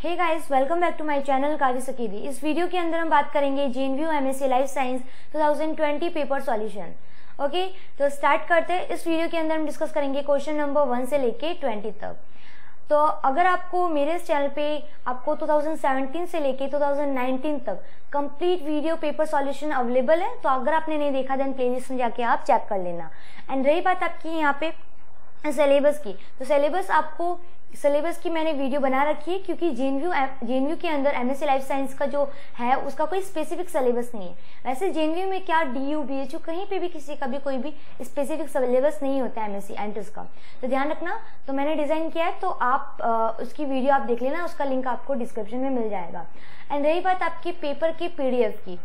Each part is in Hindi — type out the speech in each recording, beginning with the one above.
Hey guys, welcome back to my channel कारिस अकीदी। इस वीडियो के अंदर हम बात करेंगे JNU MSc life science 2020 paper solution. Okay, तो स्टार्ट करते हैं। इस वीडियो के अंदर हम डिस्कस करेंगे क्वेश्चन नंबर 1 से लेके 20 तक। तो अगर आपको मेरे इस चैनल पे आपको 2017 से लेके 2019 तक complete video paper solution available है, तो अगर आपने नहीं देखा देन प्लेलिस्ट में जाके आप चेक कर लेना। एंड रही बात आपकी यहाँ पे सिलेबस की, तो सिलेबस की मैंने वीडियो बना रखी है, क्योंकि जेएनयू के अंदर एमएससी लाइफ साइंस का जो है उसका कोई स्पेसिफिक सिलेबस नहीं है। वैसे जेएनयू में क्या डीयू बीएचयू कहीं पे भी किसी का भी कोई भी स्पेसिफिक सिलेबस नहीं होता है एमएससी एंट्रेंस का, तो ध्यान रखना। तो मैंने डिजाइन किया है, तो आप उसकी वीडियो आप देख लेना, उसका लिंक आपको डिस्क्रिप्शन में मिल जाएगा। एंड रही बात आपकी पेपर की पीडीएफ की,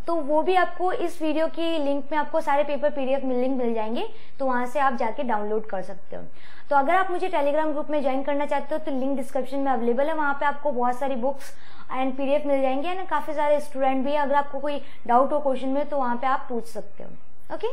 तो वो भी आपको इस वीडियो की लिंक में आपको सारे पेपर पीडीएफ लिंक मिल जाएंगे, तो वहां से आप जाके डाउनलोड कर सकते हो। तो अगर आप मुझे टेलीग्राम ग्रुप में ज्वाइन करना चाहते हो तो लिंक डिस्क्रिप्शन में अवेलेबल है, वहां पे आपको बहुत सारी बुक्स एंड पीडीएफ मिल जाएंगे ना। काफी सारे स्टूडेंट भी, अगर आपको कोई डाउट हो क्वेश्चन में तो वहां पे आप पूछ सकते हो। ओके,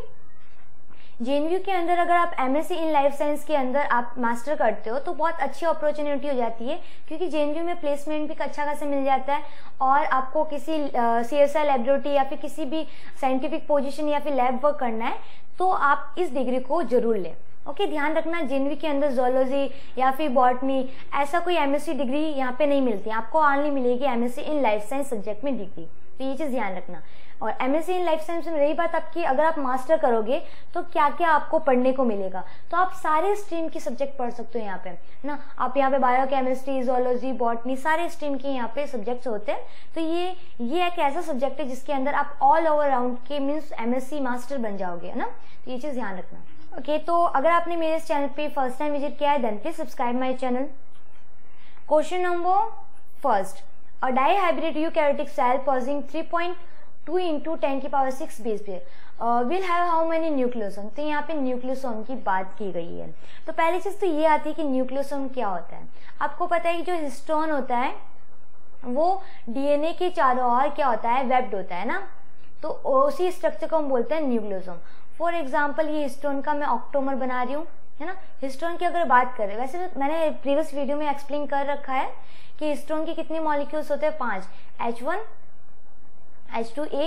जेएनयू के अंदर अगर आप एमएससी इन लाइफ साइंस के अंदर आप मास्टर करते हो तो बहुत अच्छी अपॉर्चुनिटी हो जाती है, क्योंकि जेएनयू में प्लेसमेंट भी अच्छा खासा मिल जाता है, और आपको किसी सीएसआई लैबोरेटरी या फिर किसी भी साइंटिफिक पोजीशन या फिर लैब वर्क करना है तो आप इस डिग्री को जरूर लें। ओके, ध्यान रखना, जेएनयू के अंदर जूलॉजी या फिर बॉटनी ऐसा कोई एमएससी डिग्री यहाँ पे नहीं मिलती, आपको ऑनली मिलेगी MSc in life science subject में डिग्री, तो ये चीज ध्यान रखना। और एमएससी इन लाइफ साइंस में रही बात आपकी, अगर आप मास्टर करोगे तो क्या क्या आपको पढ़ने को मिलेगा, तो आप सारे स्ट्रीम की सब्जेक्ट पढ़ सकते हो यहाँ पे ना। आप यहाँ पे बायोकेमिस्ट्री, जूलॉजी, बॉटनी सारे स्ट्रीम के यहाँ पे सब्जेक्ट्स होते हैं। तो ये एक ऐसा सब्जेक्ट है जिसके अंदर आप ऑल ओवर राउंड के मीन्स एमएससी मास्टर बन जाओगे, है ना। तो ये चीज ध्यान रखना। ओके, तो अगर आपने मेरे इस चैनल पे फर्स्ट टाइम विजिट किया है then please subscribe my channel. Question number first, a dihybrid eukaryotic cell possessing 3.2 × 10⁶ base pair will have how many nucleosome. तो यहाँ पे न्यूक्लियोसोम की बात की गई है। तो पहली चीज तो ये आती है कि न्यूक्लियोसोम क्या होता है। आपको पता है कि जो हिस्टोन होता है वो डीएनए के चारों ओर क्या होता है, वेब्ड होता है ना, तो उसी स्ट्रक्चर को हम बोलते हैं न्यूक्लियोसोम। फॉर एग्जाम्पल ये हिस्टोन का मैं ऑक्टोमर बना रही हूँ, है ना। हिस्टोन की अगर बात करें, वैसे तो मैंने प्रीवियस वीडियो में एक्सप्लेन कर रखा है कि हिस्टोन के कितने मॉलिक्यूल्स होते हैं, 5, H1, H2A,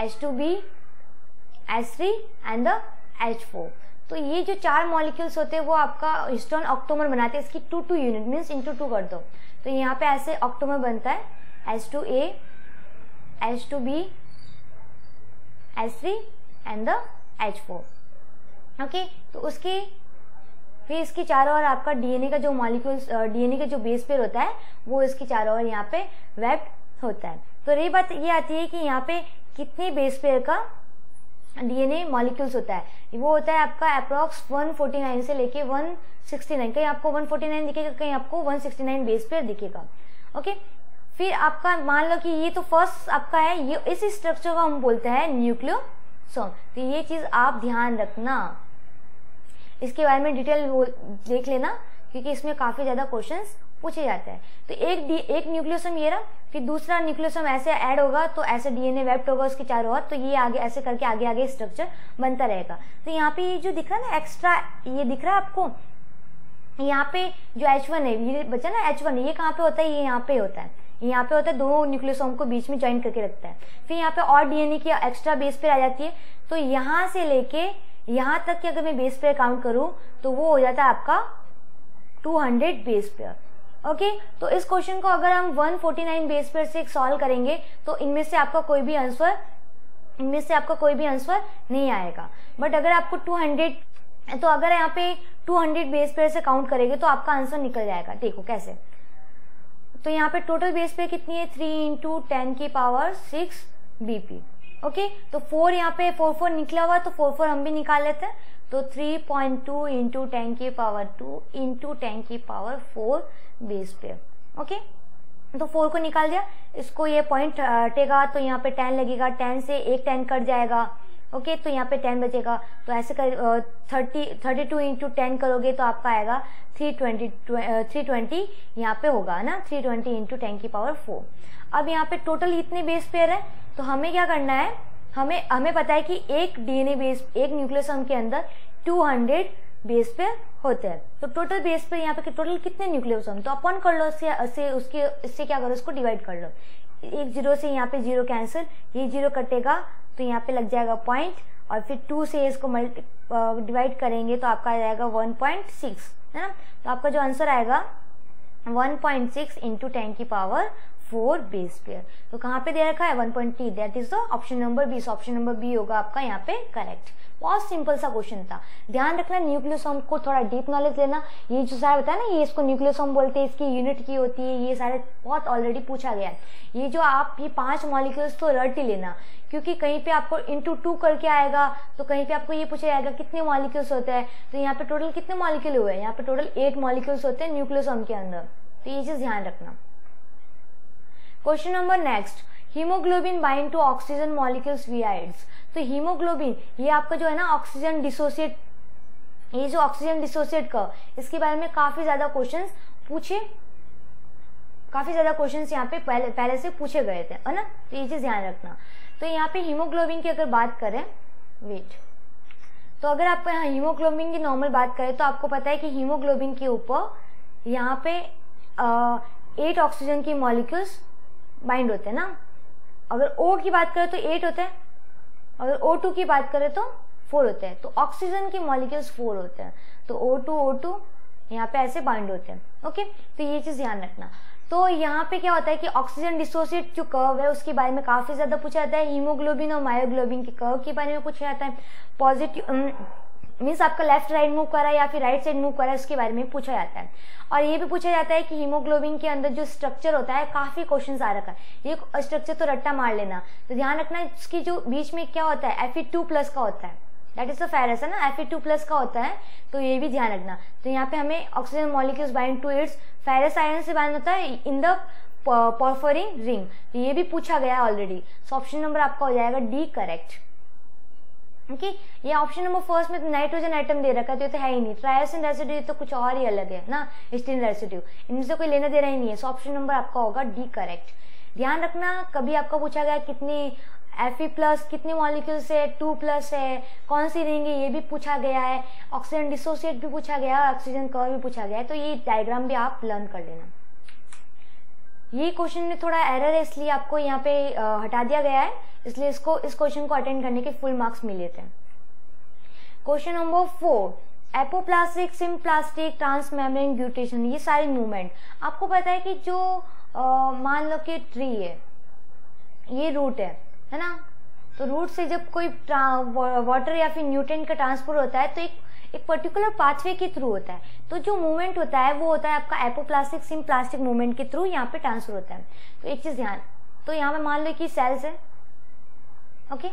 H2B, H3 and the H4। तो ये जो 4 मॉलिक्यूल्स होते हैं वो आपका हिस्टोन ऑक्टोमर बनाते हैं। इसकी 2 यूनिट मीन्स इंटू 2 कर दो, तो यहाँ पे ऐसे ऑक्टोमर बनता है, H2A, H2B, H3 and the H4। Okay, तो उसके फिर इसके चारों ओर आपका डीएनए का जो मॉलिक्यूल्स, डीएनए का जो बेस पेयर होता है वो इसके चारों ओर यहाँ पे वेब्ड होता है। तो रही बात ये आती है कि यहाँ पे कितने बेस पेयर का डीएनए मॉलिक्यूल्स होता है, वो होता है आपका अप्रॉक्स 149 से लेके 169। कहीं आपको 149 दिखेगा, कहीं आपको 169 बेस पेयर दिखेगा। ओके, फिर आपका मान लो कि ये तो फर्स्ट आपका है, ये इस स्ट्रक्चर को हम बोलते हैं न्यूक्लियोसोम। तो ये चीज आप ध्यान रखना, इसके बारे में डिटेल देख लेना, क्योंकि इसमें काफी ज्यादा क्वेश्चंस पूछे जाते हैं। तो एक न्यूक्लियोसोम ये रहा, फिर दूसरा न्यूक्लियोसोम ऐसे ऐड होगा तो ऐसे डीएनए वेब्ड होगा उसके चारों ओर, तो ये आगे ऐसे करके आगे आगे स्ट्रक्चर बनता रहेगा। तो यहाँ पे ये जो दिख रहा है ना एक्स्ट्रा, ये दिख रहा है आपको, यहाँ पे जो H1 है, ये बचा ना H1, ये कहाँ पे होता है, ये यहाँ पे होता है, यहाँ पे होता है, दो न्यूक्लियोसोम को बीच में ज्वाइन करके रखता है। फिर यहाँ पे और डीएनए की एक्स्ट्रा बेस पेयर आ जाती है, तो यहाँ से लेके यहाँ तक की अगर मैं बेस पेयर काउंट करूँ तो वो हो जाता है आपका 200 बेस पेयर। ओके, तो इस क्वेश्चन को अगर हम 149 बेस पेयर से सॉल्व करेंगे तो इनमें से आपका कोई भी आंसर नहीं आएगा। बट अगर आपको 200, तो अगर यहाँ पे 200 बेस पेयर से काउंट करेंगे तो आपका आंसर निकल जाएगा। देखो कैसे, तो यहाँ पे टोटल बेस पेयर कितनी है, 3 × 10⁶ BP। ओके, तो 4 यहाँ पे 4 निकला हुआ, तो 4 हम भी निकाल लेते हैं, तो 3.2 × 10⁻² × 10⁴ बेस पेयर। ओके, तो 4 को निकाल दिया, इसको ये पॉइंट हटेगा तो यहाँ पे 10 लगेगा, 10 से एक 10 कट जाएगा। ओके, तो यहाँ पे 10 बचेगा, तो ऐसे कर 32 × 10 करोगे तो आपका आएगा 320 यहाँ पे होगा ना, 320 × 10⁴। अब यहाँ पे टोटल इतने बेस पेयर है, तो हमें क्या करना है, हमें पता है कि एक डीएनए बेस, एक न्यूक्लियोसोम के अंदर 200 बेस पेयर होते हैं। तो टोटल बेस पे यहाँ पे टोटल कितने न्यूक्लियोसोम, तो अपन कर लो इससे क्या करो, इसको डिवाइड कर लो। एक जीरो से यहाँ पे जीरो कैंसिल, ये जीरो कटेगा तो यहाँ पे लग जाएगा पॉइंट, और फिर 2 से इसको डिवाइड करेंगे तो आपका आ जाएगा 1.6, है ना। तो आपका जो आंसर आएगा 1.6 इंटू 10⁴ बेस पेयर। तो कहाँ पे दे रखा है 1.3, that is the option number B. Option number B होगा आपका यहाँ पे करेक्ट। बहुत सिंपल सा क्वेश्चन था। ध्यान रखना न्यूक्लियोसोम को थोड़ा डीप नॉलेज लेना। ये जो सारा बताया ना, ये इसको न्यूक्लियोसोम बोलते हैं, इसकी यूनिट की होती है, ये सारे बहुत ऑलरेडी पूछा गया है। ये जो आप ये 5 मॉलिक्यूल्स तो रट ही लेना, क्योंकि कहीं पे आपको इंटू 2 करके आएगा, तो कहीं पे आपको ये पूछा जाएगा कितने मॉलिक्यूल्स होते हैं। तो यहाँ पे टोटल कितने मॉलिक्यूल हुए हैं, यहाँ पे टोटल 8 मॉलिक्यूल्स होते हैं न्यूक्लियोसोम के अंदर। तो ये चीज ध्यान रखना। Question number next, haemoglobin bind to oxygen molecules via एड्स। तो हीमोग्लोबिन ये आपका जो है ना ऑक्सीजन डिसोसिएट, ये जो ऑक्सीजन डिसोसिएट का, इसके बारे में काफी ज्यादा क्वेश्चंस यहाँ पे पहले से पूछे गए थे, है ना। तो ये चीज ध्यान रखना। तो यहाँ पे हीमोग्लोबिन की अगर बात करें, तो अगर आप यहाँ हीमोग्लोबिन की नॉर्मल बात करें तो आपको पता है कि हीमोग्लोबिन के ऊपर यहाँ पे 8 ऑक्सीजन की मॉलिक्यूल्स बाइंड होते हैं ना। अगर O की बात करें तो 8 होते हैं, अगर O2 की बात करें तो 4 होते हैं। तो ऑक्सीजन की मॉलिक्यूल्स 4 होते हैं, तो O2 यहाँ पे ऐसे बाइंड होते हैं। ओके, तो ये चीज ध्यान रखना। तो यहाँ पे क्या होता है कि ऑक्सीजन डिसोसिएट जो कर्व है उसके बारे में काफी ज्यादा पूछा जाता है। हीमोग्लोबिन और मायोग्लोबिन के कर्व के बारे में पूछा जाता है। पॉजिटिव मीन्स आपका लेफ्ट राइट मूव कर रहा है या फिर राइट साइड मूव कर रहा है, उसके बारे में पूछा जाता है। और ये भी पूछा जाता है कि हीमोग्लोबिन के अंदर जो स्ट्रक्चर होता है, काफी क्वेश्चंस आ रखा है, ये स्ट्रक्चर तो रट्टा मार लेना। तो ध्यान रखना इसकी जो बीच में क्या होता है, Fe2+ का होता है, दैट इज द फेरस, है ना, Fe2+ का होता है। तो ये भी ध्यान रखना। तो यहाँ पे हमें oxygen molecules bind to its ferrous ion से बाइंड होता है इन द पोरफिरिन रिंग। तो ये भी पूछा गया ऑलरेडी। सो ऑप्शन नंबर आपका हो जाएगा डी करेक्ट। ओके, ये ऑप्शन नंबर फर्स्ट में तो नाइट्रोजन आइटम दे रखा है, तो है ही नहीं। ट्रायोसिन रेसिड्यू तो कुछ और ही अलग है ना, हिस्टीन रेसिड्यू, इनसे कोई लेना देना ही नहीं है। सो ऑप्शन नंबर आपका होगा डी करेक्ट। ध्यान रखना, कभी आपका पूछा गया कितनी Fe+ कितने मॉलिक्यूल्स है, 2+ है, कौन सी रिंग है, ये भी पूछा गया है। ऑक्सीजन डिसोसिएट भी पूछा गया है, ऑक्सीजन कर्व भी पूछा गया है। तो ये डायग्राम भी आप लर्न कर लेना। ये क्वेश्चन में थोड़ा एरर है, इसलिए आपको यहाँ पे हटा दिया गया है, इसलिए इस क्वेश्चन को अटेंड करने के फुल मार्क्स मिले थे। Question number 4, apoplastic, symplastic, transmembrane guttation, ये सारे मूवमेंट। आपको पता है कि जो मान लो कि ट्री है, ये रूट है ना। तो रूट से जब कोई वाटर या फिर न्यूट्रिएंट का ट्रांसपोर्ट होता है तो एक पर्टिकुलर पाथवे के थ्रू होता है। तो जो मूवमेंट होता है वो होता है आपका एपोप्लास्टिक, सिम्प्लास्टिक मूवमेंट के थ्रू यहाँ पे ट्रांसफर होता है। तो एक चीज ध्यान, तो यहाँ पे मान लो कि सेल्स है, ओके।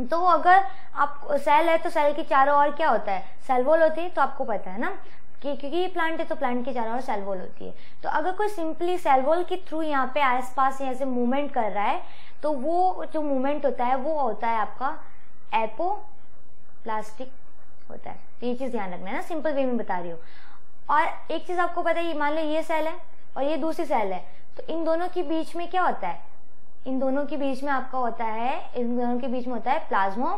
तो अगर आप सेल है तो सेल के चारों ओर क्या होता है, सेल वॉल होती है। तो आपको पता है ना कि क्योंकि ये प्लांट है तो प्लांट के चारों ओर सेल वॉल होती है। तो अगर कोई सिंपली सेल वॉल के थ्रू यहाँ पे आसपास ऐसे मूवमेंट कर रहा है तो वो जो मूवमेंट होता है वो होता है आपका एपोप्लास्टिक होता है। तो ये चीज ध्यान रखना है ना, सिंपल वे में बता रही हूँ। और एक चीज आपको पता है, मान लो ये सेल है और ये दूसरी सेल है, तो इन दोनों के बीच में क्या होता है, इन दोनों के बीच में आपका होता है, इन दोनों के बीच में होता है प्लाज्मोडेस्माटा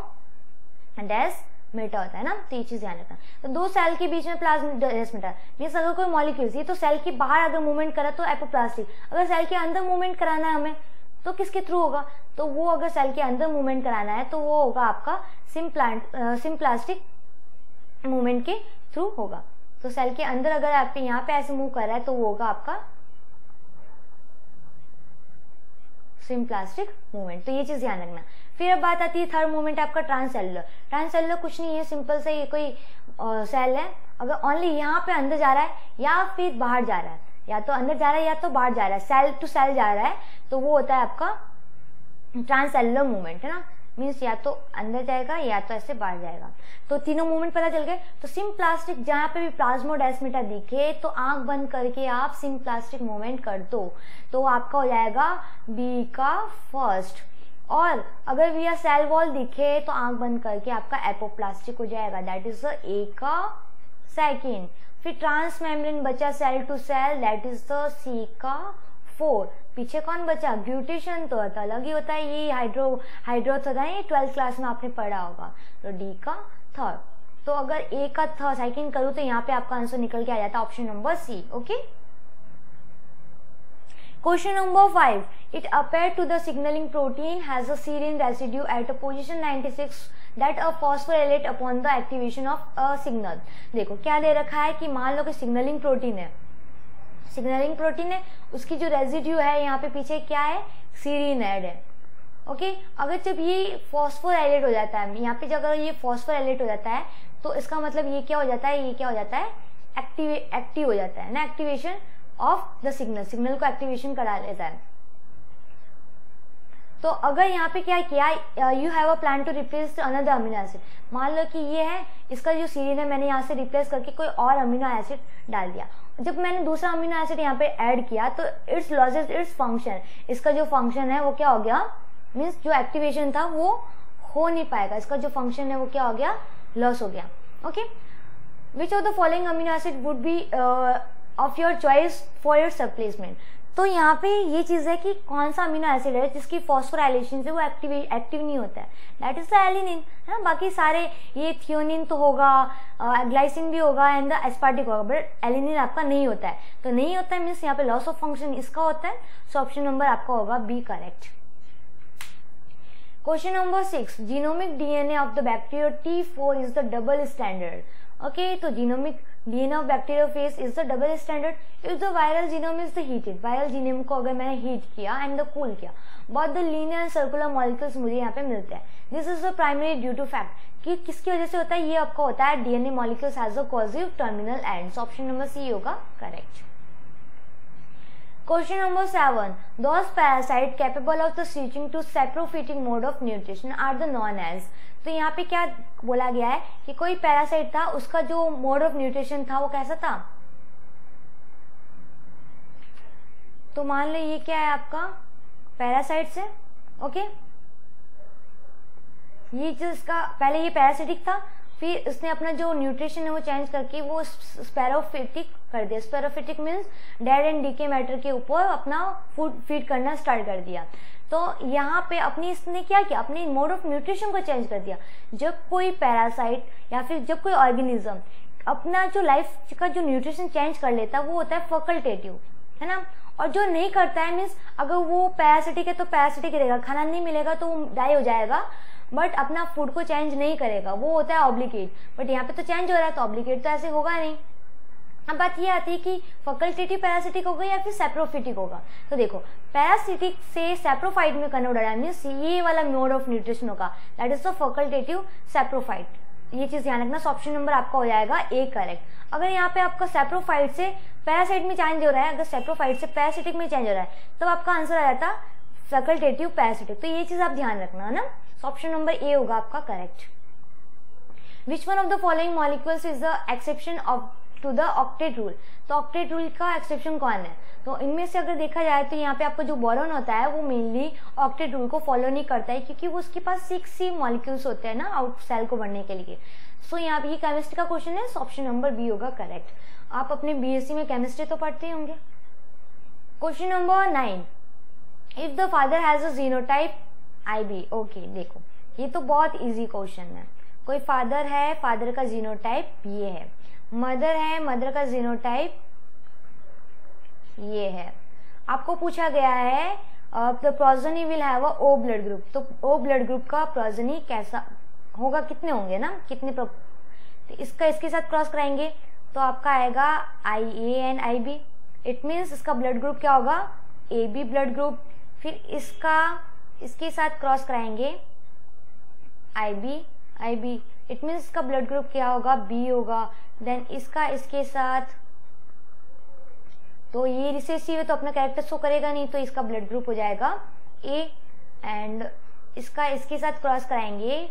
होता है ना। तो ये चीज ध्यान रखना। तो दो सेल के बीच में प्लाज्मोडेस्माटा मींस अगर कोई मॉलिक्यूल्स, ये तो सेल के बाहर अगर मूवमेंट करा तो एपोप्लास्टिक, अगर सेल के अंदर मूवमेंट कराना है हमें तो किसके थ्रू होगा, तो वो अगर सेल के अंदर मूवमेंट कराना है तो वो होगा आपका सिम्प्लास्टिक मूवमेंट के थ्रू होगा। तो सेल के अंदर अगर आप यहाँ पे ऐसे मूव कर रहा है तो वो होगा आपका सिम्प्लास्टिक मूवमेंट। तो ये चीज ध्यान रखना। फिर अब बात आती है थर्ड मूवमेंट आपका ट्रांससेलुलर। ट्रांससेलुलर कुछ नहीं है, सिंपल से ये कोई सेल है, अगर ओनली यहाँ पे अंदर जा रहा है या फिर बाहर जा रहा है, या तो अंदर जा रहा है या तो बाहर जा रहा है, सेल टू सेल जा रहा है, तो वो होता है आपका ट्रांससेलुलर मूवमेंट, है ना। मीन्स या तो अंदर जाएगा या तो ऐसे बाहर जाएगा। तो तीनों मूवमेंट पता चल गए। तो सिम्प्लास्टिक, जहां पे भी प्लाज्मोडेस्माटा दिखे तो आंख बंद करके आप सिम्प्लास्टिक मूवमेंट कर दो, तो आपका हो जाएगा बी का फर्स्ट। और अगर विया सेल वॉल दिखे तो आंख बंद करके आपका एपोप्लास्टिक हो जाएगा, दैट इज द ए का सेकेंड। फिर ट्रांसमेम्ब्रेन बचा cell to cell, that is the C का 4। पीछे कौन बचा, ग्लूटेशन तो अलग ही होता है, ये हाइड्रोथ होता है, ये 12th क्लास में आपने पढ़ा होगा, तो डी का थर्ड। तो अगर ए का सेकंड करूँ तो यहाँ पे आपका आंसर निकल के आ जाता है option number C. Okay, question number 5, it appeared to the signaling protein has a serine residue at a position 96 that a phosphorylate upon the activation of a signal। देखो क्या दे रखा है कि मान लो कि सिग्नलिंग प्रोटीन है, सिग्नलिंग प्रोटीन है, उसकी जो रेजिड्यू है यहाँ पे पीछे क्या है, सीरीन ऐड है। ओके, अगर जब ये फॉस्फोराइलेट हो जाता है, यहाँ पे जब अगर ये फॉस्फोराइलेट हो जाता है तो इसका मतलब ये क्या हो जाता है, ये क्या हो जाता है, एक्टिव हो जाता है ना, activation of the signal, signal को एक्टिवेशन करा लेता है। तो अगर यहाँ पे क्या किया, you have a plan to replace another amino acid, मान लो कि ये है इसका जो सीरीन है, मैंने यहाँ से रिप्लेस करके कोई और अमीनो एसिड डाल दिया। जब मैंने दूसरा अमीनो एसिड यहाँ पे ऐड किया तो इट्स लॉसेस इट्स फंक्शन, इसका जो फंक्शन है वो क्या हो गया, मीन्स जो एक्टिवेशन था वो हो नहीं पाएगा, इसका जो फंक्शन है वो क्या हो गया, लॉस हो गया। Okay, which of the following amino acid would be of your choice for your replacement. तो यहाँ पे ये चीज है कि कौन सा अमीनो एसिड है जिसकी फॉस्फोराइलेशन से वो एक्टिव नहीं होता है, दैट इज द एलिनिन, है ना। बाकी सारे ये थियोनिन तो होगा, ग्लाइसिन भी होगा एंड द एस्पार्टिक होगा, बट एलिनिन आपका नहीं होता है। तो नहीं होता है मीन्स यहाँ पे लॉस ऑफ फंक्शन इसका होता है, सो ऑप्शन नंबर आपका होगा B correct. Question number 6, genomic DNA of the bacteria T4 is the double standard. Okay, तो genomic DNA of bacteriophage is the double standard if the viral genome is the heated, viral genome को अगर मैंने हीट किया एंड द कूल किया, बहुत द लीनियर सर्कुलर मॉलिक्यूल्स मुझे यहाँ पे मिलते हैं। This is the primary due to fact कि किसकी वजह से होता है, ये आपका होता है DNA molecules has a positive terminal ends, option number C होगा correct. Question number 7, those parasites capable of the switching to saprophytic mode of nutrition are the known as। तो यहाँ पे क्या बोला गया है कि कोई पैरासाइट था, उसका जो मोड ऑफ न्यूट्रिशन था वो कैसा था। तो मान लो ये क्या है आपका पैरासाइट से, ओके, ये जिसका पहले ये पैरासिटिक था, फिर उसने अपना जो न्यूट्रिशन है वो चेंज करके वो स्पैरोफिटिक कर दिया। Saprophytic means dead and decay matter के ऊपर अपना फूड फीड करना स्टार्ट कर दिया। तो यहाँ पे अपनी इसने क्या किया, अपनी मोड ऑफ न्यूट्रिशन को चेंज कर दिया। जब कोई पैरासाइट या फिर जब कोई ऑर्गेनिज्म अपना जो लाइफ का जो न्यूट्रिशन चेंज कर लेता है वो होता है फैकल्टेटिव, है ना। और जो नहीं करता है मीन्स अगर वो पैरासिटिक है तो पैरासिटिक रहेगा, खाना नहीं मिलेगा तो वो डाई हो जाएगा, बट अपना फूड को चेंज नहीं करेगा, वो होता है ऑब्लिगेट। बट यहाँ पे तो चेंज हो रहा है तो ऑब्लिगेट तो ऐसे होगा नहीं। अब बात ये आती है कि फैकल्टेटिव पैरासिटिक होगा या फिर सैप्रोफिटिक होगा। तो देखो पैरासिटिक से सैप्रोफाइट में कन्वर्ट हो रहा है मीन्स ये वाला मोड ऑफ न्यूट्रिशन होगा, that is the facultative saprophyte. ये चीज ध्यान रखना, ऑप्शन नंबर आपका हो जाएगा ए करेक्ट। अगर यहाँ पे आपका सैप्रोफाइट से पैरासाइट में चेंज हो रहा है, अगर सैप्रोफाइट से पैरासिटिक में चेंज हो रहा है तब आपका आंसर आ जाता फैकल्टेटिव पैरासिटिक। तो ये चीज आप ध्यान रखना है ना, ऑप्शन नंबर ए होगा आपका correct. Which one of the following molecules is the exception of to the octet rule. तो ऑक्टेट रूल का एक्सेप्शन कौन है, तो इनमें से अगर देखा जाए तो यहाँ पे आपका जो बोरॉन होता है वो मेनली ऑक्टेट रूल को फॉलो नहीं करता है, क्योंकि वो उसके पास 6 ही मॉलिक्यूल्स होते हैं ना आउट सेल को बढ़ने के लिए। सो यहाँ पे ये केमिस्ट्री का क्वेश्चन है, ऑप्शन नंबर बी होगा करेक्ट। आप अपने बीएससी में केमिस्ट्री तो पढ़ते होंगे। Question number 9, if the father has a genotype IB। Okay, देखो ये तो बहुत इजी क्वेश्चन है। कोई फादर है, फादर का जीनोटाइप ये है, मदर है, मदर का जीनोटाइप ये है। आपको पूछा गया है the progeny will have a O blood group. तो O ब्लड ग्रुप का प्रोजेनी कैसा होगा, कितने होंगे ना, कितने तो इसका इसके साथ क्रॉस कराएंगे तो आपका आएगा IA and IB। It means इसका ब्लड ग्रुप क्या होगा, AB ब्लड ग्रुप। फिर इसका इसके साथ क्रॉस कराएंगे IB, इट मीन्स इसका ब्लड ग्रुप क्या होगा, B होगा। देन इसका इसके साथ, तो ये रिसेसिव है तो अपना कैरेक्टर शो करेगा नहीं, तो इसका ब्लड ग्रुप हो जाएगा A। एंड इसका इसके साथ क्रॉस कराएंगे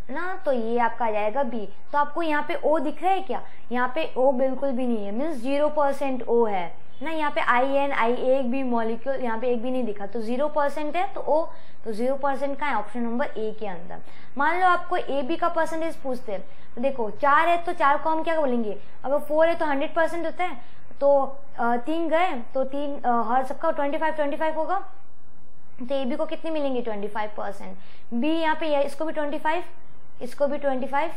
ना, तो ये आपका आ जाएगा B। तो आपको यहाँ पे O दिख रहा है क्या, यहाँ पे O बिल्कुल भी नहीं है, मीन्स 0% O है ना। यहाँ पे I एक भी मॉलिक्यूल यहाँ पे एक भी नहीं दिखा, तो 0% है तो O, तो 0% का है ऑप्शन नंबर ए के अंदर। मान लो आपको AB का परसेंटेज पूछते हैं, तो देखो 4 है तो 4 को हम क्या बोलेंगे, अगर 4 है तो 100% होता है, तो 3 गए तो 3 हर सबका 25 होगा, तो AB को कितने मिलेंगे 25%। B यहाँ पे इसको भी 25, इसको भी 25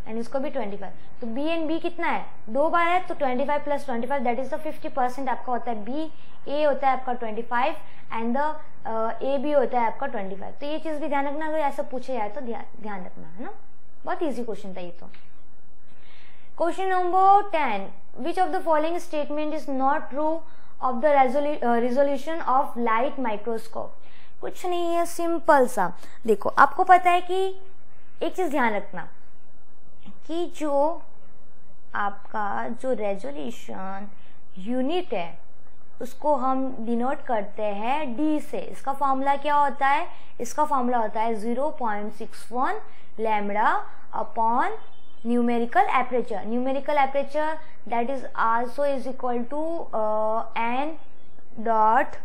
एंड इसको भी 25। तो बी एंड बी कितना है, 2 बार है, तो 25 प्लस 25 दैट इज द 50% आपका होता है बी, ए होता है आपका 25 एंड द ए बी होता है आपका 25। तो ये चीज भी ध्यान रखना, अगर ऐसा पूछे जाए तो ध्यान रखना है ना। बहुत इजी क्वेश्चन था ये तो। Question number 10, which of the following statement is not true of the resolution of light microscope. कुछ नहीं है, सिंपल सा। देखो आपको पता है कि एक चीज ध्यान रखना कि जो आपका जो रेजोल्यूशन यूनिट है उसको हम डिनोट करते हैं डी से। इसका फॉर्मूला क्या होता है, इसका फॉर्मूला होता है 0.61 lambda upon numerical aperture. Numerical aperture that is also is equal to n dot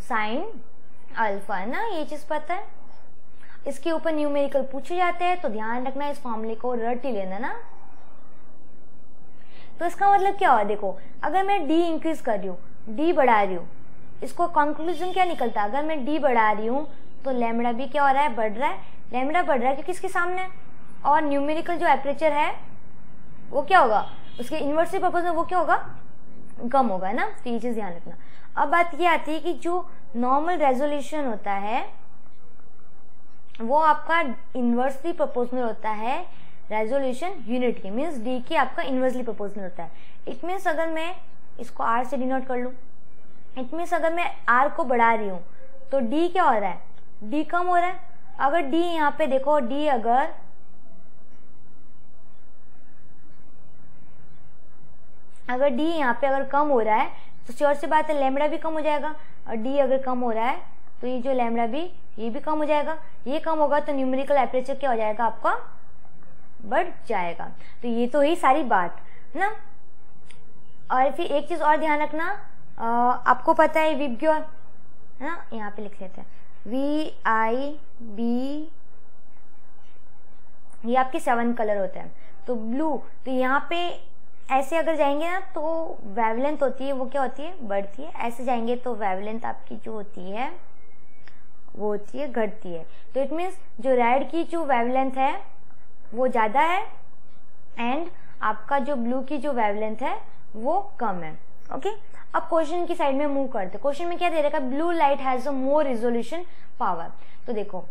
sine alpha ना, ये चीज पता है। इसके ऊपर न्यूमेरिकल पूछे जाते हैं तो ध्यान रखना, इस फॉर्मूले को रट ही लेना ना। तो इसका मतलब क्या हुआ, देखो अगर मैं डी इंक्रीज कर रही हूँ, डी बढ़ा रही हूँ, इसको कंक्लूजन क्या निकलता है, अगर मैं डी बढ़ा रही हूँ तो लैम्बडा भी क्या हो रहा है, बढ़ रहा है। लैम्बडा बढ़ रहा है क्योंकि इसके सामने है, और न्यूमेरिकल जो एपरेचर है वो क्या होगा, उसके इन्वर्सली पर्पज में वो क्या होगा, कम होगा ना। तो ये चीज ध्यान रखना। अब बात ये आती है कि जो नॉर्मल रेजोल्यूशन होता है वो आपका इन्वर्सली प्रोपोर्शनल होता है रेजोल्यूशन यूनिट के, मीन्स डी के आपका इन्वर्सली प्रोपोर्शनल होता है। इट मीन्स अगर मैं इसको आर से डिनोट कर लूँ, इट मीन्स अगर मैं आर को बढ़ा रही हूँ तो डी क्या हो रहा है, डी कम हो रहा है। अगर डी यहाँ पे देखो, डी अगर डी यहाँ पे अगर कम हो रहा है तो श्योर सी बात है लैम्बडा भी कम हो जाएगा, और डी अगर कम हो रहा है तो ये जो लैम्बडा भी ये भी कम हो जाएगा। ये कम होगा तो न्यूमेरिकल एपरेचर क्या हो जाएगा, आपका बढ़ जाएगा। तो ये तो ही सारी बात ना। और फिर एक चीज और ध्यान रखना, आपको पता है विबग्योर है ना, यहाँ पे लिख लेते हैं VIB, ये आपके 7 कलर होते हैं। तो ब्लू, तो यहाँ पे ऐसे अगर जाएंगे ना तो वेवलेंथ होती है वो क्या होती है, बढ़ती है। ऐसे जाएंगे तो वेवलेंथ आपकी जो होती है वो होती है, घटती है। तो इट मीन्स जो रेड की जो वेवलेंथ है वो ज्यादा है एंड आपका जो ब्लू की जो वेवलेंथ है वो कम है। ओके, अब क्वेश्चन की साइड में मूव करते। क्वेश्चन में क्या दे रखा है, blue light has a more resolution power. तो देखो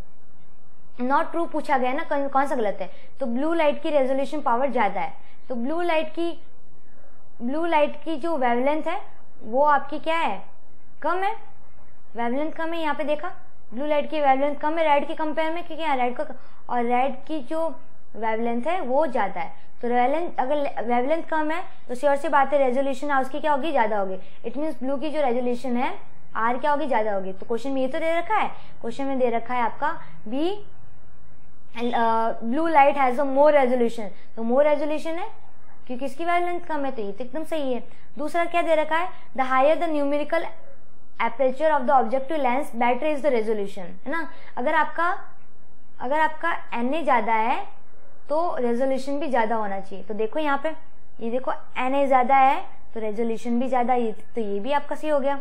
नॉट ट्रू पूछा गया ना, कौन सा गलत है, तो ब्लू लाइट की रेजोल्यूशन पावर ज्यादा है। तो ब्लू लाइट की जो वेवलेंथ है वो आपकी क्या है, कम है, वेवलेंथ कम है। यहाँ पे देखा ब्लू लाइट की वेवलेंथ कम है रेड के कंपेयर में, क्योंकि रेड को, और रेड की जो वेवलेंथ है वो ज्यादा है। तो अगर वेवलेंथ कम है तो श्योर सी बात है रेजोल्यूशन उसकी क्या होगी, ज्यादा होगी। इट मीन्स ब्लू की जो रेजोल्यूशन है आर क्या होगी, ज्यादा होगी। तो क्वेश्चन में ये तो दे रखा है, क्वेश्चन में दे रखा है आपका B blue light has a more resolution. तो मोर रेजोल्यूशन है क्योंकि इसकी वेवलेंथ कम है, तो ये तो एकदम सही है। दूसरा क्या दे रखा है, the higher the numerical aperture of the objective lens better is the resolution, है ना। अगर आपका Na ज्यादा है तो रेजोल्यूशन भी ज्यादा होना चाहिए। तो देखो यहाँ पे ये देखो Na ज्यादा है तो रेजोल्यूशन भी ज्यादा, तो ये भी आपका सही हो गया।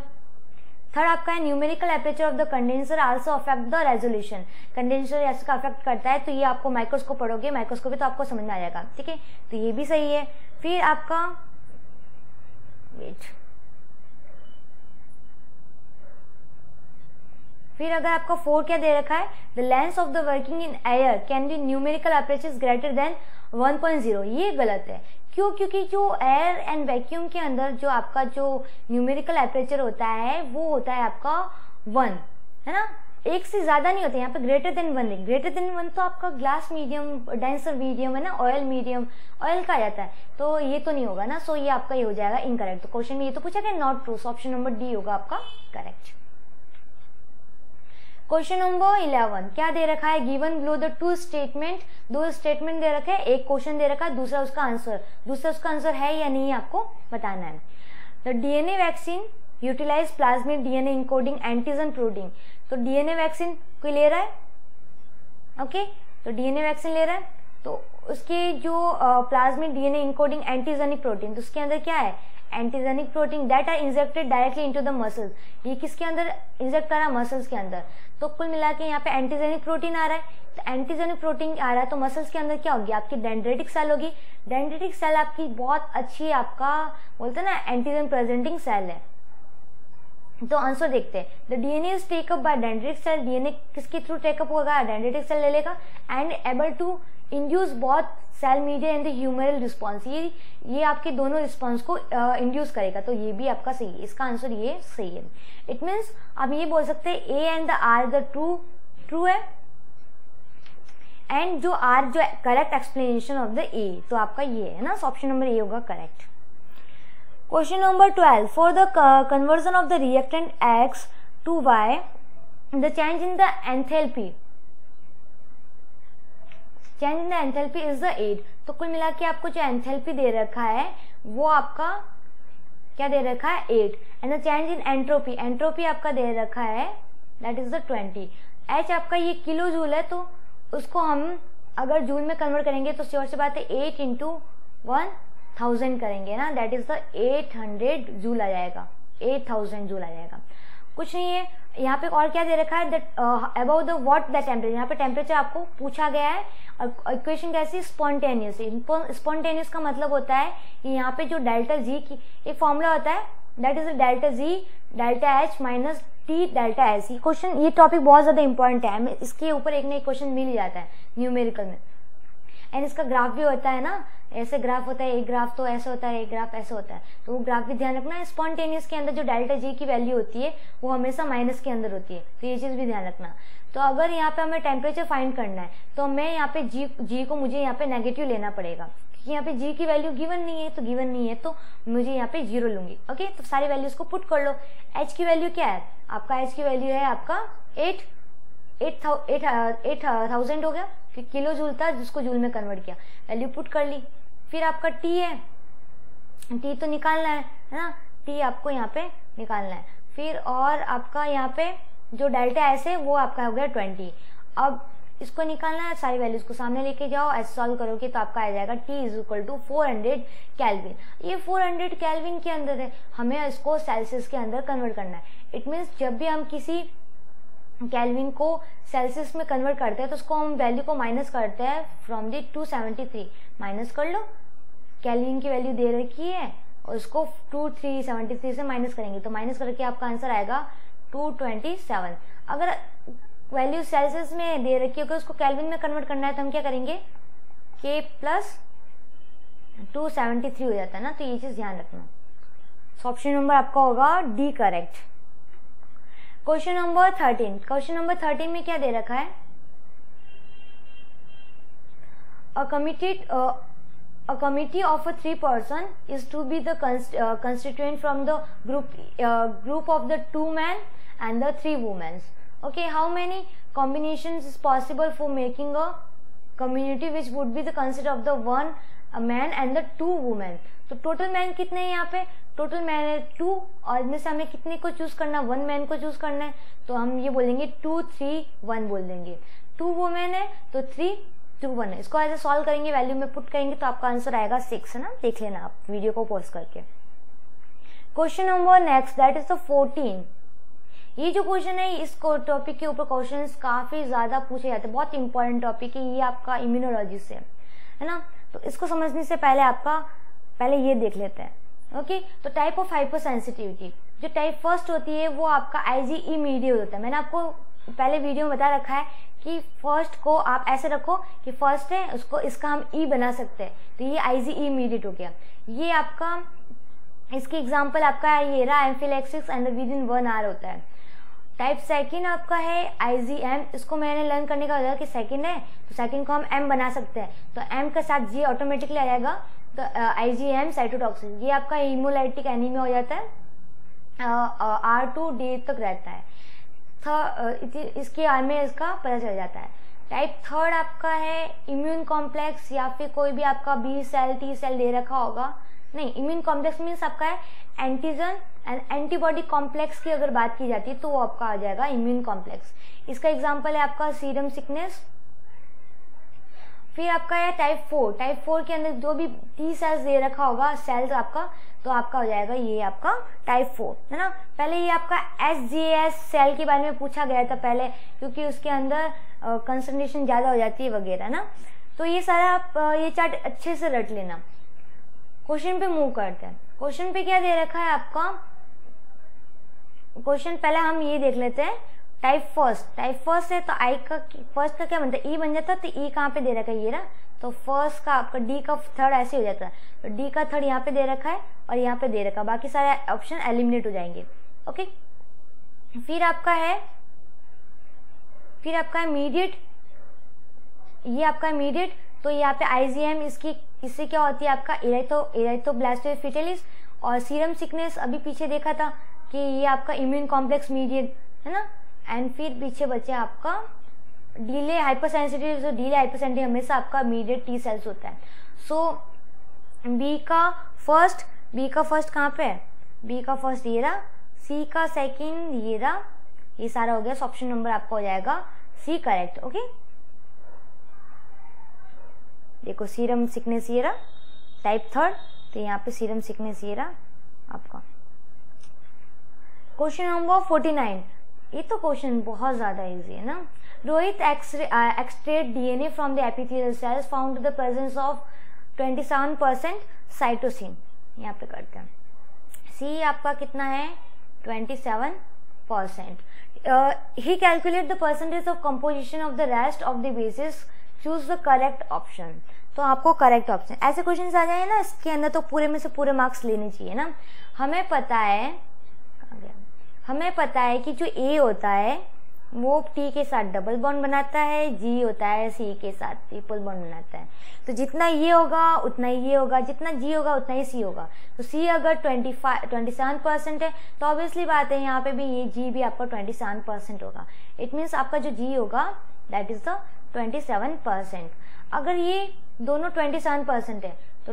थर्ड आपका है numerical aperture of the condenser also affect the resolution. Condenser इसका अफेक्ट करता है, तो ये आपको माइक्रोस्कोप पढ़ोगे, माइक्रोस्कोप तो आपको समझ में आ जाएगा, ठीक है। तो ये भी सही है। फिर आपका फिर अगर आपका 4 क्या दे रखा है, the lens of the working in air can be numerical aperture greater than 1.0। ये गलत है, क्यों, क्योंकि जो एयर एंड वैक्यूम के अंदर जो आपका जो न्यूमेरिकल एपरेचर होता है वो होता है आपका 1, है ना, एक से ज्यादा नहीं होता। यहाँ पे ग्रेटर देन 1 है। ग्रेटर देन 1 तो आपका ग्लास मीडियम, डेंसर मीडियम है ना, ऑयल मीडियम, ऑयल का आ जाता है, तो ये तो नहीं होगा ना। सो ये आपका ये हो जाएगा इनकरेक्ट। तो क्वेश्चन में ये तो पूछा गया not true, option number D होगा आपका करेक्ट। क्वेश्चन नंबर 11 क्या दे रखा है, given below the two statement, 2 statement दे रखे हैं, एक क्वेश्चन दे रखा है, दूसरा उसका आंसर है या नहीं आपको बताना है। The DNA vaccine utilize plasmid DNA encoding antigen protein. तो डीएनए वैक्सीन कोई ले रहा है, ओके, तो डीएनए वैक्सीन ले रहा है, तो उसके जो plasmid DNA encoding antigenic protein, तो उसके अंदर क्या है, antigenic protein that are injected directly into the muscles. ये किसके अंदर इंजेक्ट कर रहा है, मसल्स के अंदर। तो कुल मिला के यहाँ पे एंटीजेनिक प्रोटीन आ रहा है, तो एंटीजेनिक प्रोटीन आ रहा है तो मसल्स के अंदर क्या होगी, आपकी डेंड्रिटिक सेल होगी। डेंड्रिटिक सेल आपकी बहुत अच्छी, आपका बोलते हैं ना एंटीजन प्रेजेंटिंग सेल है। तो आंसर देखते हैं, the DNA is take up by dendritic cell. DNA किसके थ्रू टेकअप होगा, डेंड्रिटिक सेल ले लेगा, and able to induce both cell media in the humoral response. ये आपके दोनों रिस्पॉन्स को इंड्यूस करेगा, तो ये भी आपका सही है, इसका आंसर ये सही है। इट मीन्स आप ये बोल सकते हैं A and the R the true है, एंड जो आर जो correct explanation of the A, तो आपका ये है ना, ऑप्शन नंबर ए होगा correct. Question number 12, for the conversion of the reactant X to Y, the change in the enthalpy, change in the enthalpy is the 8। तो कुल मिला के आपको जो एंथैल्पी दे रखा है वो आपका क्या दे रखा है, 8, and the change in entropy, entropy आपका दे रखा है दैट इज द 20। H आपका ये किलो जूल है, तो उसको हम अगर जूल में कन्वर्ट करेंगे तो श्योर सी बात है 8 × 1000 करेंगे ना, दैट इज द 800 जूल आ जाएगा, 8000 जूल आ जाएगा। कुछ नहीं है यहाँ पे, और क्या दे रखा है, that about the what the temperature, यहाँ पे टेम्परेचर आपको पूछा गया है। और इक्वेशन कैसी, स्पॉन्टेनियस। स्पॉन्टेनियस का मतलब होता है कि यहाँ पे जो डेल्टा जी की एक फॉर्मूला होता है, that is delta G delta H minus T delta S. ये क्वेश्चन, ये टॉपिक बहुत ज्यादा इंपॉर्टेंट है, इसके ऊपर एक ना एक क्वेश्चन मिल ही जाता है न्यूमेरिकल में। एंड इसका ग्राफ भी होता है ना, ऐसे ग्राफ होता है, एक ग्राफ तो ऐसे होता है, एक ग्राफ ऐसे होता है, तो वो ग्राफ भी ध्यान रखना है। स्पॉन्टेनियस के अंदर जो डेल्टा जी की वैल्यू होती है वो हमेशा माइनस के अंदर होती है, तो ये चीज भी ध्यान रखना। तो अगर यहाँ पे हमें टेम्परेचर फाइंड करना है तो मैं यहाँ पे जी को मुझे यहाँ पे नेगेटिव लेना पड़ेगा, क्योंकि यहाँ पे जी की वैल्यू गिवन नहीं है, तो गिवन नहीं है तो मुझे यहाँ पे 0 लूंगी। ओके, तो सारी वैल्यूज को पुट कर लो। एच की वैल्यू क्या है, आपका एच की वैल्यू है आपका 8000 हो गया, किलो जूल था जिसको जूल में कन्वर्ट किया, वैल्यू पुट कर ली। फिर आपका टी है, टी तो निकालना है ना, टी आपको यहाँ पे निकालना है। फिर और आपका यहाँ पे जो डेल्टा एस है वो आपका हो गया 20। अब इसको निकालना है, सारी वैल्यूज को सामने लेके जाओ, ऐसे सॉल्व करोगे तो आपका आ जाएगा T is equal to 400 kelvin. ये 400 केल्विन के अंदर है, हमें इसको सेल्सियस के अंदर कन्वर्ट करना है। इट मीन्स जब भी हम किसी केल्विन को सेल्सियस में कन्वर्ट करते हैं तो उसको हम वैल्यू को माइनस करते हैं फ्रॉम दी 273, माइनस कर लो, केल्विन की वैल्यू दे रखी है और उसको 2373 से माइनस करेंगे तो माइनस करके आपका आंसर आएगा 227। अगर वैल्यू सेल्सियस में दे रखी है, उसको केल्विन में कन्वर्ट करना है तो हम क्या करेंगे, K प्लस 273 हो जाता है ना, तो ये चीज ध्यान रखना। ऑप्शन नंबर आपका होगा D correct. Question number 13, question number 13 में क्या दे रखा है, a committee of 3 person is to be the constituent from the group of the 2 men and the 3 women. Okay, how many combinations is possible for making a community which would be the consist of the 1 man and the 2 women? तो टोटल मैन कितने हैं यहाँ पे, टोटल मैन है 2, और इनमें से हमें कितने को चूज करना, 1 मैन को चूज करना है, तो हम ये बोलेंगे 2 3 1 बोल देंगे। 2 वुमेन है तो 3 2 1 है। इसको ऐसे सॉल्व करेंगे, वैल्यू में पुट करेंगे तो आपका आंसर आएगा 6, है ना, देख लेना आप वीडियो को पॉज करके। Question number next, that is the 14। ये जो क्वेश्चन है, इस टॉपिक के ऊपर क्वेश्चंस काफी ज्यादा पूछे जाते हैं, बहुत इंपॉर्टेंट टॉपिक है ये आपका इम्यूनोलॉजी से, है ना। तो इसको समझने से पहले आपका पहले ये देख लेते हैं। ओके, तो टाइप ऑफ हाइपर सेंसिटिविटी, जो टाइप फर्स्ट होती है वो आपका IgE मीडिएट होता है। मैंने आपको पहले वीडियो में बता रखा है कि फर्स्ट को आप ऐसे रखो कि फर्स्ट है उसको, इसका हम E बना सकते हैं, तो ये IgE मीडिएट हो गया। ये आपका, इसकी एग्जांपल आपका ये रहा एम्फिलैक्सिस एंड विद इन 1 आवर होता है। टाइप सेकंड आपका है IgM, इसको मैंने लर्न करने का होता है कि सेकंड है तो सेकंड को हम M बना सकते हैं, तो M के साथ G ऑटोमेटिकली आ जाएगा, तो IgM साइटोटॉक्सिन, ये आपका हीमोलाइटिक एनीमिया हो जाता है, R2D तक रहता है, इसके आर में इसका पता चल जाता है। टाइप थर्ड आपका है इम्यून कॉम्प्लेक्स, या फिर कोई भी आपका B सेल T सेल दे रखा होगा, नहीं, इम्यून कॉम्प्लेक्स मीन्स आपका है एंटीजन एंड एंटीबॉडी कॉम्प्लेक्स की अगर बात की जाती है तो वो आपका आ जाएगा इम्यून कॉम्प्लेक्स। इसका एग्जांपल है आपका सीरम सिकनेस। फिर आपका है टाइप 4। टाइप 4 के अंदर जो भी टी सेल्स दे रखा होगा सेल्स आपका, तो आपका हो जाएगा ये आपका टाइप 4, है ना। पहले ये आपका SGS सेल के बारे में पूछा गया था पहले, क्योंकि उसके अंदर कंसंट्रेशन ज़्यादा हो जाती है वगैरह ना। तो ये सारा आप ये चार्ट अच्छे से रट लेना। क्वेश्चन पे मूव करते हैं। क्वेश्चन पे क्या दे रखा है आपका, क्वेश्चन पहले हम ये देख लेते हैं। टाइप फर्स्ट है तो आई का फर्स्ट का क्या बनता है, ई बन जाता है। तो ई कहाँ पे दे रखा है, ये ना। तो फर्स्ट का आपका डी का थर्ड ऐसे हो जाता है, तो डी का थर्ड यहाँ पे दे रखा है और यहाँ पे दे रखा है, बाकी सारे ऑप्शन एलिमिनेट हो जाएंगे। ओके, फिर आपका है मीडिएट, ये आपका मीडिएट। तो यहाँ पे IgM इससे क्या होती है आपका इरेक्टोब्लास्टोइड फिटेलिस। और सीरम सिकनेस अभी पीछे देखा था कि ये आपका इम्यून कॉम्प्लेक्स मीडिएट है ना। एंड फिर पीछे बचे आपका डीले हाइपरसेंसिटिव। तो डीले हाइपरसेंसिटिव हमेशा आपका मीडिएट टी सेल्स होता है। सो बी का फर्स्ट कहाँ पे है, बी का फर्स्ट ये रहा, सी का सेकंड ये रहा, ये सारा हो गया। सो ऑप्शन नंबर आपका हो जाएगा सी करेक्ट। ओके, देखो सीरम सिकनेस ये रहा टाइप 3, तो यहाँ पे सीरम सिकनेस ये रहा आपका। क्वेश्चन नंबर 49, ये तो क्वेश्चन बहुत ज्यादा इजी है ना। Rohit extract DNA from the epithelial cells found the presence of 27% cytosine. यहाँ पे करते हैं। सी आपका कितना है 27%। He calculate the percentage of composition of the rest of the basis, choose the correct option. तो आपको करेक्ट ऑप्शन, ऐसे क्वेश्चन आ जाए ना इसके अंदर तो पूरे में से पूरे मार्क्स लेने चाहिए ना। हमें पता है कि जो ए होता है वो टी के साथ डबल बॉन्ड बनाता है, जी होता है सी के साथ ट्रिपल बॉन्ड बनाता है। तो जितना ये होगा उतना ये होगा, जितना जी होगा उतना ही सी होगा। तो सी अगर 27% है तो ऑब्वियसली बात है यहाँ पे भी ये जी भी आपका 27% होगा। इट मीन्स आपका जो जी होगा दैट इज द 27%। अगर ये दोनों 27% है तो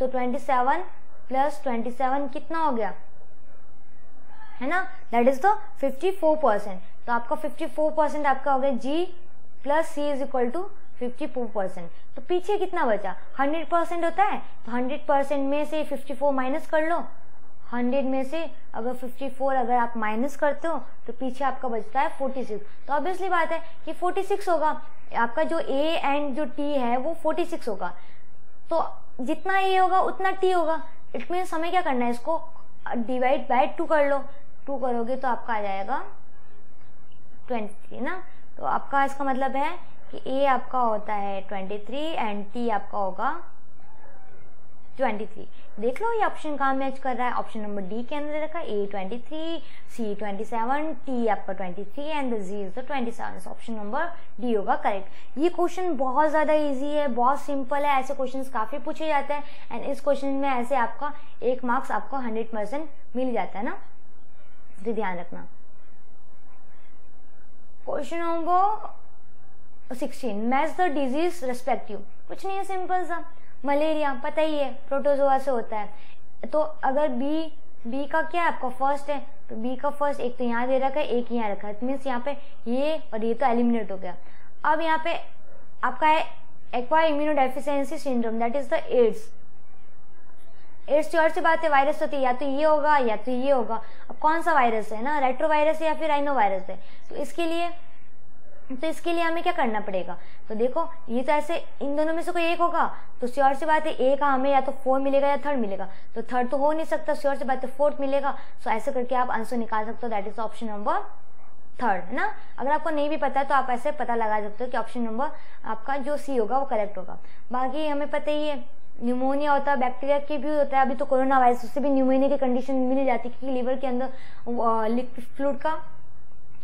27 प्लस 27 कितना हो गया, है ना, दैट इज द 54%। तो आपका 54% आपका हो गया G plus C is equal to 54%। तो पीछे कितना बचा, 100% होता है तो 100% में से 54 माइनस कर लो। 100 में से अगर 54 अगर आप माइनस करते हो तो पीछे आपका बचता है 46। तो ऑब्वियसली बात है कि 46 होगा आपका, जो ए एंड जो टी है वो 46 होगा। तो जितना ए होगा उतना टी होगा। इट मीन्स हमें क्या करना है, इसको डिवाइड बाय 2 कर लो। 2 करोगे तो आपका आ जाएगा 23 ना। तो आपका इसका मतलब है कि ए आपका होता है 23 एंड टी आपका होगा 23। देख लो ये ऑप्शन कहाँ मैच कर रहा है। ऑप्शन नंबर डी के अंदर रखा ए 23, सी 27, टी आपका 23 and G is the 27। Option number D होगा करेक्ट। ये क्वेश्चन बहुत ज्यादा इजी है, बहुत सिंपल है। ऐसे क्वेश्चंस काफी पूछे जाते हैं एंड इस क्वेश्चन में ऐसे आपका 1 मार्क्स आपको 100% मिल जाता है ना, तो ध्यान रखना। Question number 16, match the disease respective. कुछ नहीं है, सिंपल सा, मलेरिया पता ही है प्रोटोजोआ से होता है। तो अगर बी का क्या है आपका फर्स्ट है, तो बी का फर्स्ट एक तो यहाँ दे रखा है, एक यहाँ रखा है, मीन्स यहाँ पे ये और ये तो एलिमिनेट हो गया। अब यहाँ पे आपका है acquired immunodeficiency syndrome, that is the AIDS. AIDS sure सी बात है वायरस होती है, या तो ये होगा या तो ये होगा। अब कौन सा वायरस है ना, रेट्रोवायरस है या फिर राइनो वायरस है। तो इसके लिए हमें क्या करना पड़ेगा, तो देखो ये तो ऐसे इन दोनों में से कोई एक होगा, तो श्योर सी बात है ए का हमें या तो 4 मिलेगा या 3rd मिलेगा। तो 3rd तो हो नहीं सकता, श्योर सी बात है 4th मिलेगा। सो ऐसे करके आप आंसर निकाल सकते हो, that is option number 3rd, है ना। अगर आपको नहीं भी पता है तो आप ऐसे पता लगा सकते हो कि ऑप्शन नंबर आपका जो सी होगा वो करेक्ट होगा। बाकी हमें पता ही है न्यूमोनिया होता है, बैक्टीरिया के भी होता है। अभी तो कोरोना वायरस, उससे भी न्यूमोनिया की कंडीशन मिल जाती है क्योंकि लीवर के अंदर लिक्विड फ्लूइड का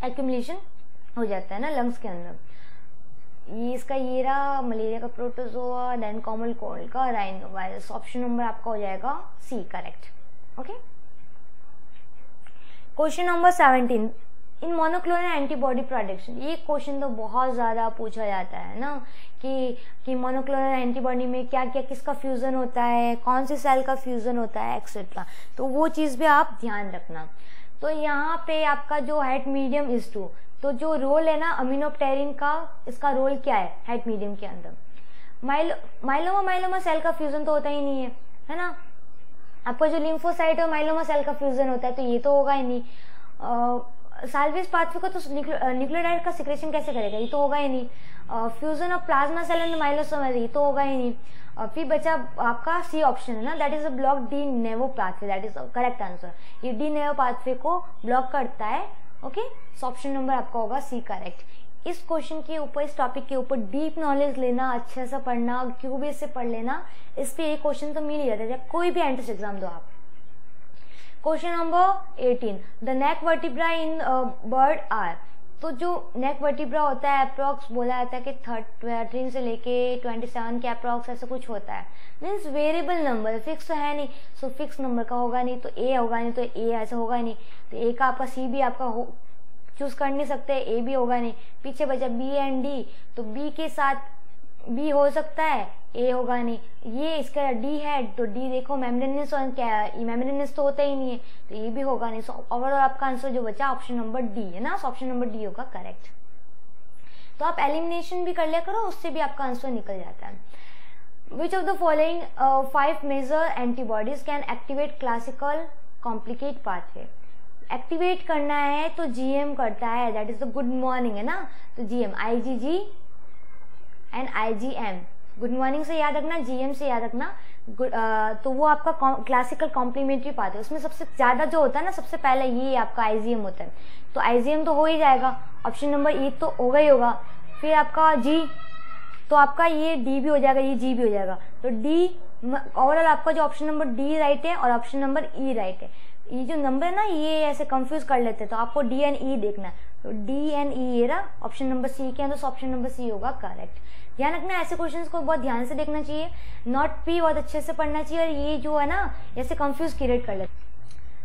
एक्यूमुलेशन हो जाता है ना लंग्स के अंदर। ये इसका ये रहा मलेरिया का प्रोटोजोआ, देन कॉमन कोल्ड का राइनो वायरस। ऑप्शन नंबर आपका हो जाएगा C correct. Okay, question number 17, in monoclonal antibody production. ये क्वेश्चन तो बहुत ज्यादा पूछा जाता है ना कि मोनोक्लोनल एंटीबॉडी में क्या क्या किसका फ्यूजन होता है, कौन सी सेल का फ्यूजन होता है एक्सेट्रा। तो वो चीज भी आप ध्यान रखना। तो यहाँ पे आपका जो हेट मीडियम इज 2, तो जो रोल है ना अमीनोप्टेरिन का, इसका रोल क्या है हेट मीडियम के अंदर? माइलोमा सेल का फ्यूजन तो होता ही नहीं है ना। आपका जो लिम्फोसाइट और माइलोमा सेल का फ्यूजन होता है तो ये तो होगा ही नहीं। साल्वेज पाथवे को तो न्यूक्लियोटाइड का सिक्रेशन कैसे करेगा? ये तो होगा ही नहीं। Fusion of plasma cell and myelosome, ये तो होगा ही नहीं। फिर बचा आपका सी ऑप्शन है ना, that is a block de novo pathway, that is correct answer. ये डी नेवो पाथवे को ब्लॉक करता है। ओके, सो ऑप्शन नंबर आपका होगा सी करेक्ट। इस क्वेश्चन के ऊपर, इस टॉपिक के ऊपर डीप नॉलेज लेना, अच्छे से पढ़ना, क्यूबेस से पढ़ लेना, इस पे एक क्वेश्चन तो मिल ही जाता है, कोई भी एंट्रेंस एग्जाम दो आप। Question number 18, the neck vertebra in bird are. तो जो नेक वर्टिब्रा होता है अप्रॉक्स बोला जाता है कि 13 से लेके 27 के अप्रॉक्स ऐसा कुछ होता है। मीन्स वेरिएबल नंबर, फिक्स तो है नहीं, सो फिक्स नंबर का होगा नहीं, तो ए होगा नहीं, तो ए ऐसा होगा नहीं, तो ए का आपका सी भी आपका चूज कर नहीं सकते, ए भी होगा नहीं। पीछे बचा बी एंड डी, तो बी के साथ बी हो सकता है, ए होगा नहीं। ये इसका डी है तो डी देखो मेम्ब्रेनस, और क्या मेम्ब्रेनस तो होता ही नहीं है, तो ये भी होगा नहीं। सो ओवरऑल आपका आंसर जो बचा ऑप्शन नंबर डी है ना, ऑप्शन नंबर डी होगा करेक्ट। तो आप एलिमिनेशन भी कर लिया करो, उससे भी आपका आंसर निकल जाता है। Which of the following 5 major antibodies can activate classical complicate pathway? Activate करना है तो जीएम करता है, that is the good morning है ना, तो GM, IgG and IgM. Good morning से याद रखना, जीएम से याद रखना। तो वो आपका क्लासिकल कॉम्प्लीमेंट्री पाथ है, उसमें सबसे ज्यादा जो होता है ना, सबसे पहले ये आपका आईजीएम होता है, तो आईजीएम तो हो ही जाएगा, ऑप्शन नंबर ई तो होगा ही होगा। फिर आपका जी, तो आपका ये डी भी हो जाएगा, ये जी भी हो जाएगा, तो डी ओवरऑल आपका जो ऑप्शन नंबर डी राइट है और ऑप्शन नंबर ई राइट है। ये जो नंबर है ना, ये ऐसे कंफ्यूज कर लेते हैं, तो आपको डी एंड ई देखना है, तो डी एंड ई ये रहा, ऑप्शन नंबर सी के अंदर, तो ऑप्शन नंबर सी होगा करेक्ट। ध्यान रखना, ऐसे क्वेश्चंस को बहुत ध्यान से देखना चाहिए, नॉट पी बहुत अच्छे से पढ़ना चाहिए, और ये जो है ना ऐसे कंफ्यूज क्रिएट कर लेते,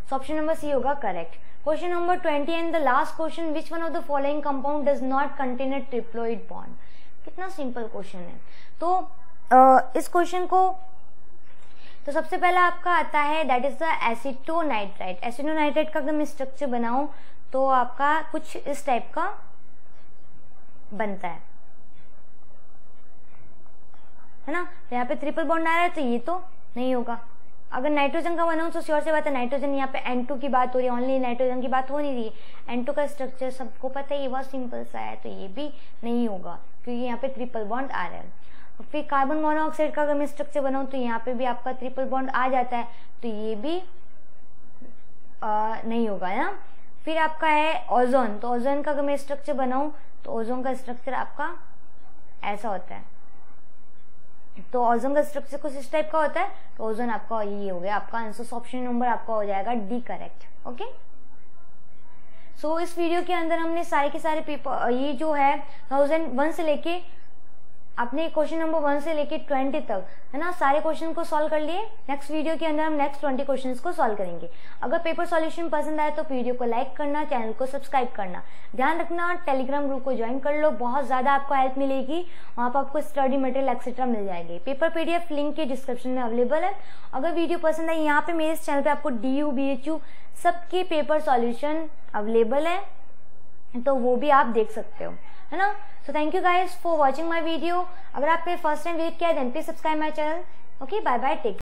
तो ऑप्शन नंबर सी होगा correct. Question number 20 and the last question, which one of the following compound does not contain a triploid bond? कितना सिंपल क्वेश्चन है। तो इस क्वेश्चन को, तो सबसे पहला आपका आता है दैट इज द एसिटोनाइट्राइट। एसिटोनाइट्राइट का अगर मैं स्ट्रक्चर बनाऊं तो आपका कुछ इस टाइप का बनता है ना, तो यहाँ पे ट्रिपल बॉन्ड आ रहा है, तो ये तो नहीं होगा। अगर नाइट्रोजन का बनाऊं तो श्योर से बात है नाइट्रोजन, यहाँ पे N2 की बात हो रही है, ओनली नाइट्रोजन की बात हो नहीं रही है। N2 का स्ट्रक्चर सबको पता है, ये बहुत सिंपल सा है, तो ये भी नहीं होगा क्योंकि यहाँ पे ट्रिपल बॉन्ड आ रहा है। फिर कार्बन मोनोऑक्साइड का अगर मैं स्ट्रक्चर बनाऊं तो यहाँ पे भी आपका ट्रिपल बॉन्ड आ जाता है, तो ये भी नहीं होगा है ना। फिर आपका है ओजोन, तो ओजोन का अगर मैं स्ट्रक्चर बनाऊं तो ओजोन का स्ट्रक्चर आपका ऐसा होता है, तो ओजोन का स्ट्रक्चर कुछ इस टाइप का होता है, तो ओजोन आपका ये हो गया आपका आंसर। ऑप्शन नंबर आपका हो जाएगा डी करेक्ट। ओके, सो इस वीडियो के अंदर हमने सारे के सारे पेपर, ये जो है 1001 से लेके अपने क्वेश्चन नंबर 1 से लेके 20 तक है ना, सारे क्वेश्चन को सॉल्व कर लिए। नेक्स्ट वीडियो के अंदर हम नेक्स्ट 20 क्वेश्चंस को सॉल्व करेंगे। अगर पेपर सॉल्यूशन पसंद आए तो वीडियो को लाइक करना, चैनल को सब्सक्राइब करना। ध्यान रखना टेलीग्राम ग्रुप को ज्वाइन कर लो, बहुत ज्यादा आपको हेल्प मिलेगी, वहाँ पर आपको स्टडी मटेरियल एक्सेट्रा मिल जाएंगे। पेपर पीडीएफ लिंक के डिस्क्रिप्शन में अवेलेबल है। अगर वीडियो पसंद आई, यहाँ पे मेरे इस चैनल पे आपको DU BHU सबके पेपर सॉल्यूशन अवेलेबल है, तो वो भी आप देख सकते हो है ना। So thank you guys for watching my video. अगर आपने फर्स्ट टाइम विजिट किया है then please subscribe my channel. Okay, bye bye, take